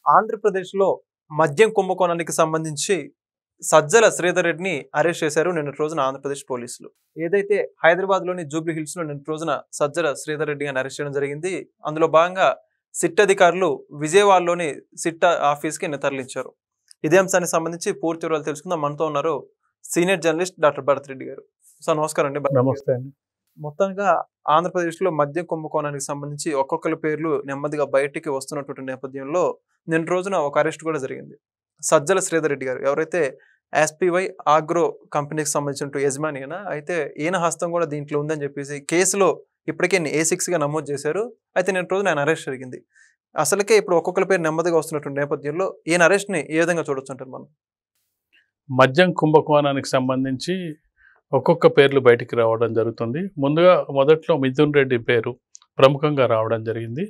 ఆంధ్రప్రదేశ్‌లో మద్యం కుంభకోణానికి సంబంధించి సజ్జల శ్రీధర్ రెడ్డిని అరెస్ట్ చేశారు నిన్నటి రోజున ఆంధ్రప్రదేశ్ పోలీసులు. ఏదైతే హైదరాబాద్‌లోని జూబ్లీ హిల్స్‌లో నిన్నటి రోజున సజ్జల శ్రీధర్ రెడ్డి గారిని అరెస్ట్ చేయడం జరిగింది. అందులో భాగంగా సిట్ అధికారులు విజయవాడలోని సిట్ ఆఫీస్‌కి నిన్న తరలించారు. ఇదే అంశానికి సంబంధించి పూర్తి వివరాలు తెలుసుకుందాం. మనతో ఉన్నారు senior journalist doctor Bharat Reddy గారు. సార్ నమస్కారం అండి. నమస్తే అండి. మొత్తంగా ఆంధ్రప్రదేశ్‌లో మద్యం కుంభకోణానికి సంబంధించి ఒక్కొక్కరి పేర్లు నెమ్మదిగా బయటికి వస్తున్నటువంటి నేపథ్యంలో నిన్న రోజున ఒక అరెస్ట్ కూడా జరిగింది. సజ్జల శ్రీధర్ రెడ్డి గారు ఎవరైతే ఎస్పీవై ఆగ్రో కంపెనీకి సంబంధించిన యజమాని అయితే ఈయన హస్తం కూడా దీంట్లో ఉందని చెప్పేసి కేసులో ఇప్పటికే A6గా నమోదు చేశారు. అయితే నిన్న రోజున ఆయన అరెస్ట్ జరిగింది. అసలుకే ఇప్పుడు ఒక్కొక్కరి పేరు నెమ్మదిగా వస్తున్నటువంటి నేపథ్యంలో ఈయన అరెస్ట్ని ఏ విధంగా చూడొచ్చు అంటారు మనం? మద్యం కుంభకోణానికి సంబంధించి ఒక్కొక్క పేర్లు బయటికి రావడం జరుగుతుంది. మొదట్లో మిథున్ రెడ్డి పేరు ప్రముఖంగా రావడం జరిగింది.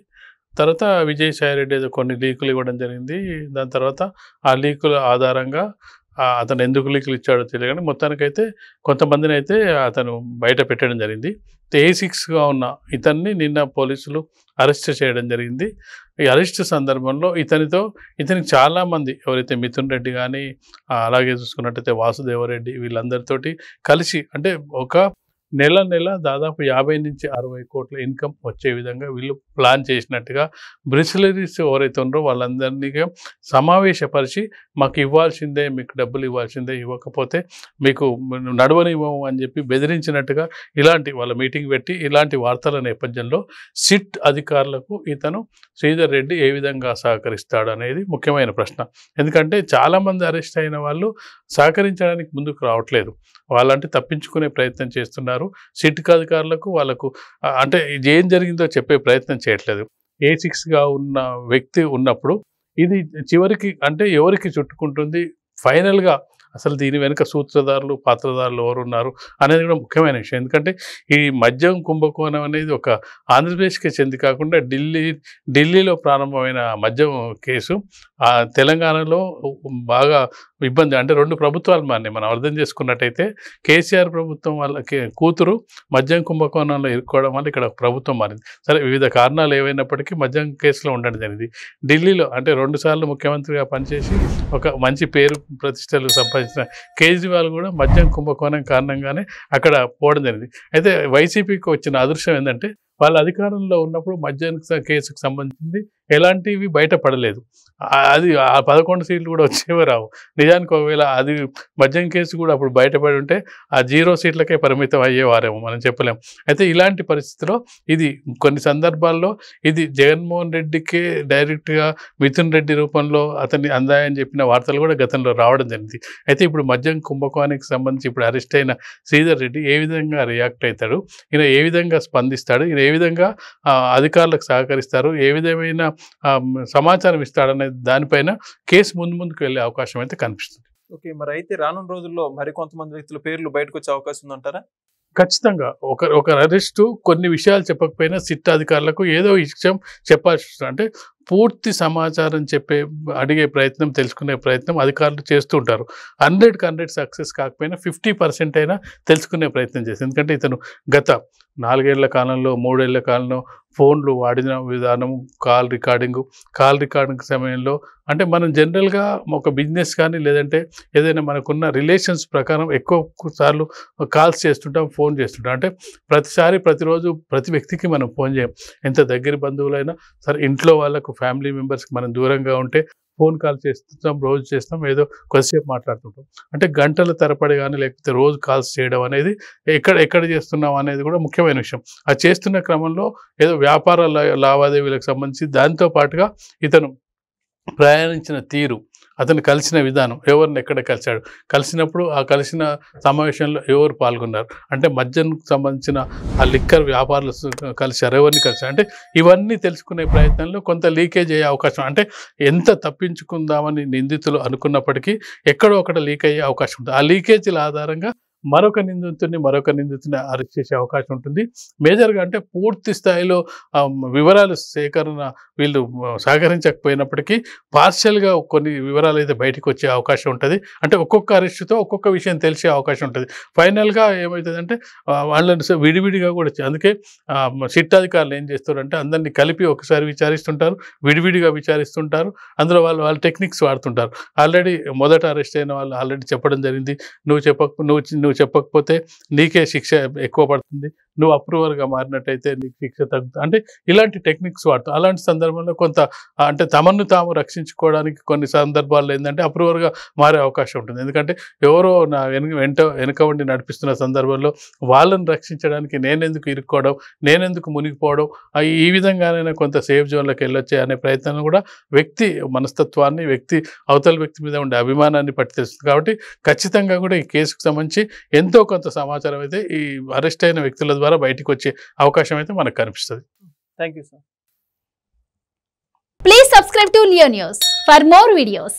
తర్వాత విజయసాయి రెడ్డి ఏదో కొన్ని లీకులు ఇవ్వడం జరిగింది. దాని తర్వాత ఆ లీకుల ఆధారంగా అతను ఎందుకు లీకులు ఇచ్చాడో తెలియదు, కానీ మొత్తానికైతే కొంతమందిని అయితే అతను బయట పెట్టడం జరిగింది. A6గా ఉన్న ఇతన్ని నిన్న పోలీసులు అరెస్ట్ చేయడం జరిగింది. ఈ అరెస్ట్ సందర్భంలో ఇతనికి చాలామంది ఎవరైతే మిథున్ రెడ్డి కానీ అలాగే చూసుకున్నట్టయితే వాసుదేవరెడ్డి వీళ్ళందరితోటి కలిసి అంటే ఒక నెల దాదాపు 50 నుంచి 60 కోట్ల ఇన్కమ్ వచ్చే విధంగా వీళ్ళు ప్లాన్ చేసినట్టుగా బ్రిసిలరీస్ ఎవరైతే ఉన్నారో వాళ్ళందరినీ సమావేశపరిచి మాకు ఇవ్వాల్సిందే, మీకు డబ్బులు ఇవ్వాల్సిందే, ఇవ్వకపోతే మీకు నడవనివ్వము అని చెప్పి బెదిరించినట్టుగా ఇలాంటి వాళ్ళ మీటింగ్ పెట్టి ఇలాంటి వార్తల నేపథ్యంలో సిట్ అధికారులకు ఇతను శ్రీధర్ రెడ్డి ఏ విధంగా సహకరిస్తాడు అనేది ముఖ్యమైన ప్రశ్న. ఎందుకంటే చాలామంది అరెస్ట్ అయిన వాళ్ళు సహకరించడానికి ముందుకు రావట్లేదు, వాళ్ళంటే తప్పించుకునే ప్రయత్నం చేస్తున్నారు. సిట్ అధికారులకు వాళ్ళకు అంటే ఇది ఏం జరిగిందో చెప్పే ప్రయత్నం చేయట్లేదు. A6గా ఉన్న వ్యక్తి ఉన్నప్పుడు ఇది చివరికి అంటే ఎవరికి చుట్టుకుంటుంది, ఫైనల్గా అసలు దీని వెనుక సూత్రధారులు పాత్రధారులు ఎవరున్నారు అనేది కూడా ముఖ్యమైన విషయం. ఎందుకంటే ఈ మద్యం కుంభకోణం అనేది ఒక ఆంధ్రప్రదేశ్కి చెంది కాకుండా ఢిల్లీలో ప్రారంభమైన మద్యం కేసు తెలంగాణలో బాగా ఇబ్బంది, అంటే రెండు ప్రభుత్వాలు మనం అర్థం చేసుకున్నట్టయితే కేసీఆర్ ప్రభుత్వం వాళ్ళకి కూతురు మద్యం కుంభకోణంలో ఇరుక్కోవడం వల్ల ఇక్కడ ప్రభుత్వం మారింది. సరే, వివిధ కారణాలు ఏవైనప్పటికీ మద్యం కేసులో ఉండడం జరిగింది. ఢిల్లీలో అంటే 2 సార్లు ముఖ్యమంత్రిగా పనిచేసి ఒక మంచి పేరు ప్రతిష్టలు సంపాదించిన కేజ్రీవాల్ కూడా మద్యం కుంభకోణం కారణంగానే అక్కడ పోవడం జరిగింది. అయితే వైసీపీకి వచ్చిన అదృష్టం ఏంటంటే వాళ్ళ అధికారంలో ఉన్నప్పుడు మద్యం కేసుకు సంబంధించింది ఎలాంటివి బయటపడలేదు. అది ఆ 11 సీట్లు కూడా వచ్చేవే రావు. నిజానికి ఒకవేళ అది మద్యం కేసు కూడా అప్పుడు బయటపడి ఉంటే ఆ 0 సీట్లకే పరిమితం అయ్యేవారేమో, మనం చెప్పలేము. అయితే ఇలాంటి పరిస్థితిలో ఇది కొన్ని సందర్భాల్లో ఇది జగన్మోహన్ రెడ్డికే డైరెక్ట్గా మిథున్ రెడ్డి రూపంలో అతన్ని అందాయని చెప్పిన వార్తలు కూడా గతంలో రావడం జరిగింది. అయితే ఇప్పుడు మద్యం కుంభకోణానికి సంబంధించి ఇప్పుడు అరెస్ట్ అయిన శ్రీధర్ రెడ్డి ఏ విధంగా రియాక్ట్ అవుతాడు, ఈయన ఏ విధంగా స్పందిస్తాడు, ఈయన ఏ విధంగా అధికారులకు సహకరిస్తారు, ఏ విధమైన సమాచారం ఇస్తాడనే దానిపైన కేసు ముందుకు వెళ్ళే అవకాశం అయితే కనిపిస్తుంది. ఓకే, మరి అయితే రానున్న రోజుల్లో మరికొంతమంది వ్యక్తుల పేర్లు బయటకు వచ్చే అవకాశం ఉందంటారా? ఖచ్చితంగా ఒక అరెస్టు కొన్ని విషయాలు చెప్పకపోయినా సిట్ అధికారులకు ఏదో విషయం చెప్పాల్సి వస్తుంది. అంటే పూర్తి సమాచారం అడిగే ప్రయత్నం, తెలుసుకునే ప్రయత్నం అధికారులు చేస్తూ ఉంటారు. 100కి 100 సక్సెస్ కాకపోయినా 50% అయినా తెలుసుకునే ప్రయత్నం చేస్తారు. ఎందుకంటే ఇతను గత 4 ఏళ్ల కాలంలో 3 ఏళ్ల కాలంలో ఫోన్లు వాడిన విధానం, కాల్ రికార్డింగ్ సమయంలో అంటే మనం జనరల్గా ఒక బిజినెస్ కానీ లేదంటే ఏదైనా మనకున్న రిలేషన్స్ ప్రకారం ఎక్కువ సార్లు కాల్స్ చేస్తుంటాం, ఫోన్ చేస్తుంటాం. అంటే ప్రతిరోజు ప్రతి వ్యక్తికి మనం ఫోన్ చేయం. ఎంత దగ్గర బంధువులైనా సరే, ఇంట్లో వాళ్ళకు ఫ్యామిలీ మెంబర్స్కి మనం దూరంగా ఉంటే ఫోన్ కాల్ చేస్తుంటాం, రోజు చేస్తాం, ఏదో కొద్దిసేపు మాట్లాడుతుంటాం. అంటే గంటల తరబడి కానీ లేకపోతే రోజు కాల్స్ చేయడం అనేది ఎక్కడ చేస్తున్నాం అనేది కూడా ముఖ్యమైన విషయం. అది చేస్తున్న క్రమంలో ఏదో వ్యాపార లావాదేవీలకు సంబంధించి దాంతో పాటుగా ఇతను ప్రయాణించిన తీరు, అతను కలిసిన విధానం, ఎవరిని ఎక్కడ కలిసినప్పుడు ఆ కలిసిన సమావేశంలో ఎవరు పాల్గొన్నారు, అంటే మద్యానికి సంబంధించిన ఆ లిక్కర్ వ్యాపారులు కలిశారు, ఎవరిని కలిశారు, అంటే ఇవన్నీ తెలుసుకునే ప్రయత్నంలో కొంత లీకేజ్ అయ్యే అవకాశం, అంటే ఎంత తప్పించుకుందామని నిందితులు అనుకున్నప్పటికీ ఎక్కడో ఒకటి లీక్ అయ్యే అవకాశం ఉంటుంది. ఆ లీకేజీల ఆధారంగా మరొక నిందితుడిని అరెస్ట్ చేసే అవకాశం ఉంటుంది. మేజర్గా అంటే పూర్తి స్థాయిలో వివరాలు సేకరణ వీళ్ళు సహకరించకపోయినప్పటికీ పార్షియల్గా కొన్ని వివరాలు అయితే బయటకు వచ్చే అవకాశం ఉంటుంది. అంటే ఒక్కొక్క అరెస్టుతో ఒక్కొక్క విషయం తెలిసే అవకాశం ఉంటుంది. ఫైనల్గా ఏమవుతుందంటే వాళ్ళని విడివిడిగా కూడా అందుకే సిట్ అధికారులు ఏం చేస్తారంటే అందరినీ కలిపి ఒకసారి విచారిస్తుంటారు, విడివిడిగా విచారిస్తుంటారు. అందులో వాళ్ళ టెక్నిక్స్ వాడుతుంటారు. ఆల్రెడీ మొదట అరెస్ట్ అయిన వాళ్ళు ఆల్రెడీ చెప్పడం జరిగింది, నువ్వు చెప్పకపోతే నీకే శిక్ష ఎక్కువ పడుతుంది, నువ్వు అప్రూవర్గా మారినట్టయితే నీకు శిక్ష తగ్గుతుంది. అంటే ఇలాంటి టెక్నిక్స్ వాడుతారు. అలాంటి సందర్భంలో కొంత అంటే తమను తాము రక్షించుకోవడానికి కొన్ని సందర్భాల్లో ఏంటంటే అప్రూవర్గా మారే అవకాశం ఉంటుంది. ఎందుకంటే ఎవరో నా వెనుక ఉండి నడిపిస్తున్న సందర్భంలో వాళ్ళని రక్షించడానికి నేనెందుకు ఇరుక్కోవడం, నేనెందుకు మునిగిపోవడం, ఈ విధంగానైనా కొంత సేఫ్ జోన్లోకి వెళ్ళొచ్చే అనే ప్రయత్నం కూడా వ్యక్తి మనస్తత్వాన్ని, అవతల వ్యక్తి మీద ఉండే అభిమానాన్ని పట్టి తెలుస్తుంది. కాబట్టి ఖచ్చితంగా కూడా ఈ కేసుకు సంబంధించి ఎంతో కొంత సమాచారం అయితే ఈ అరెస్ట్ అయిన వ్యక్తుల ద్వారా బయటకు వచ్చే అవకాశం అయితే మనకు కనిపిస్తుంది. Thank you sir. Please subscribe to Leo News for more videos.